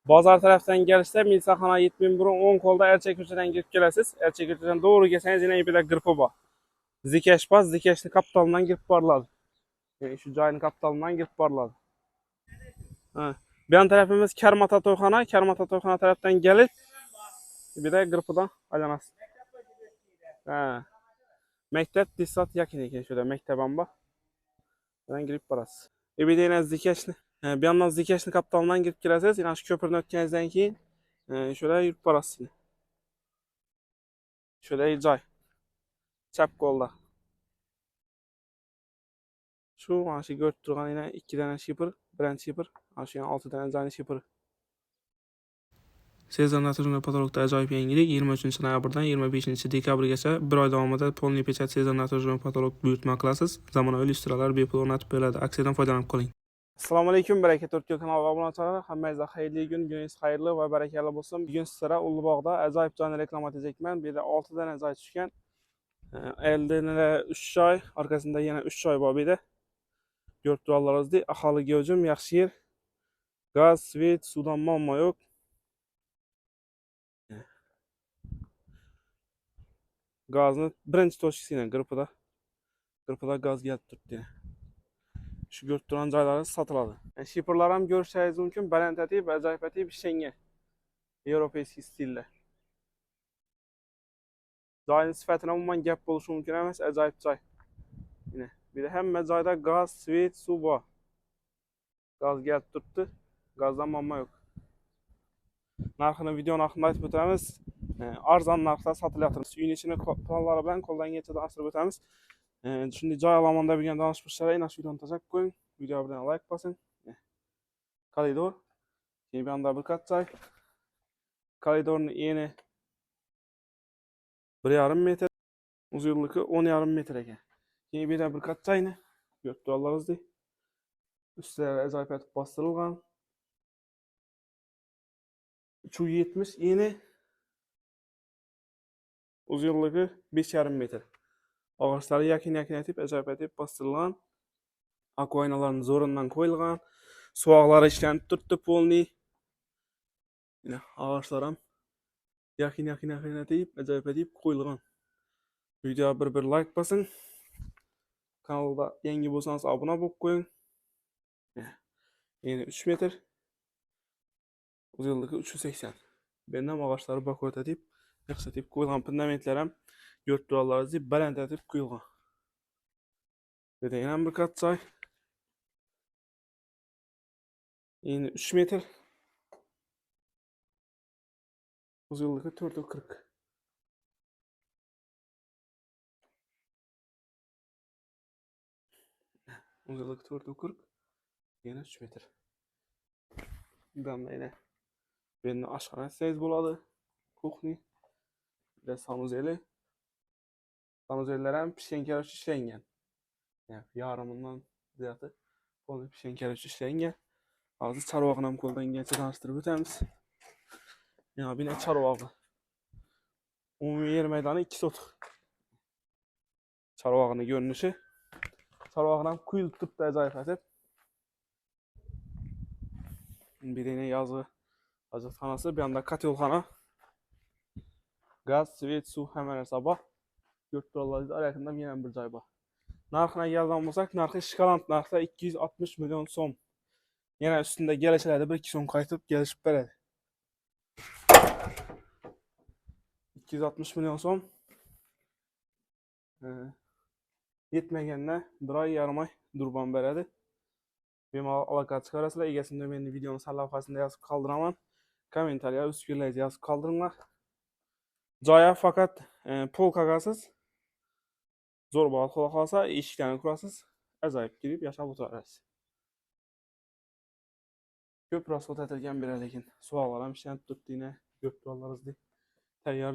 Bazar tarafdan gelirse Milsaxana 7001 10 kolda Erçek köşeden girip gelesiz. Erçek köşeden doğru gelseniz yine bir de Gırpı var. Zikeş bas, Zikeş'in kapitalından girip barladı. Yani şu cayın kapitalından girip barladı. Ha. Bir yan tarafımız Kermata Toyxana. Kermata Toyxana taraftan gelip bir de Gırpıdan alanas. Ha. Mektep Disat yakın ekan şöyle mekteban bak. Ben girip barasız. Bir de yine Zikeş'ni. Bir yandan Zikeş'in kapitalından girip gelesiz. Yine şu köprünün ötkenizden keyin şöyle yürüp barasız. Şöyle cay. Çap kolda. Şu aşı görüp turgan yine 2 tane shipper, brand shipper. Aşı yani 6 tane zani shipper. Sezon natırını patologda acayip yangilik 23 noyabrdan 25 dekabrgacha bir oy davomida polniy pechat sezon natırını patolog buyurtma qilasiz. Zamonaviy lyustralar bepul o'rnatib beriladi. Aksiyadan foydalanib qoling. Assalomu alaykum, baraka Turkiya kanaliga obunachilar. Hammangizga xayrli kun, kuningiz xayrli va barakali bo'lsin. Bugun sizlarga Ulug'bog'da ajoyib joyni reklama edecekman. Bu yerda 6 tane joy tushgan. Elde 3 joy, arkasında yana 3 joy bor bu yerda. Görüp turalaringizdek, aholiga hujum, yaxshi yer. Gaz, svet, suvdan muammo yo'q. Gazni birinchi to'shqisidan Gırpıda gaz gelib turibdi. Shu ko'rib turgan joylari sotiladi. Shipperlar ham ko'rishingiz mumkin, balandlatib, ajoyib ishlangan. Yevropeyskiy stilda. Joyning sifatini umuman gap bo'lishi mumkin emas, ajoyib joy. Yine bir de hamma joyda gaz, svet, suv bor. Gaz gelib turibdi. Gazdan muammo yo'q. Narxini video narxini aytib o'tamiz. Arzon narxda sotilyapti. Uyning ichini planlari bilan qo'ldan kelgancha tanishtirib o'tamiz. Shunday joy olamonda bo'lgan donishmandlarga ina shu videoni tashlab qo'ying. Video bilan like bosing. Koridor. Keyin bu yoqda bir kat joy. Koridorning eni 1,5 metr, uzunligi 10,5 metr ekan. Keyin bu yerda bir kat joyni ko'rib turalaringizdek. Ustlari ajoyib etib bostirilgan. 370 eni uzunligi 5,5 metr. Ağaçları yakın etib, ajoyib etib bostirilgan. Akvaynalarning zo'rindan qo'yilgan. Suvoqlari ishlanib turibdi polniy. Yine ağaçlar ham yakın etib, ajoyib etib qo'yilgan. Videoga bir like bosing. Kanalda yangi bo'lsangiz obuna bo'lib qo'ying. Yine 3 metr. Uzunluğu 380. Benden ağaçları bakot edip, yaxshi etib qo'yilgan. Fundamentlar ham ko'rib turalaringizdek baland etib qo'yilgan. Bu yerda yana bir kat joy. Yine 3 metr. Uzunluğu 4,40. Uzunluğu 4,40. Yine 3 metr. Buradan da yine benim aşağı etseniz buladı. Kuchni. Bir de sanuzeli. Sanuzeller hem pişen kere işlengen. Yani yarımından ziyade onu pişen kere işlengen. Azı çarvağın hem koldan geçe tanıştırıp ötemiz. Ya bir ne çarvağı. Umumi yer meydanı 2 sotuk. Çarvağının görünüşü. Çarvağından kuyulup tuttu acayip etip. Bir de yazı tanası, bir anda katyolxana. Gaz, svet, su hemen her sabah. $4 yakında yine bir joy bor. Narxına gelgan bo'lsak, narxi shkolant narxda 260 milyon so'm. Yana üstünde gelişlerde 1-2 so'm qaytib gelişip beradi. 260 milyon so'm. Yetmegende bir ay yarım ay durban beradi. Bemalol aloqa chiqarasizlar. Egasini meni videoni sarlavhasida yozib qoldiraman. Kommentariya o'z fikrlaringizni yozib qoldiringlar. Joya faqat polkagasiz. Zo'r bo'lib qolsa, eshikdan kirasiz. Ajoyib kirib yashab o'tirasiz. Ko'p rasxod etilgan biri lekin suvoqlar ham ishlanib turibdi, yine ko'p dollaringizni tayyor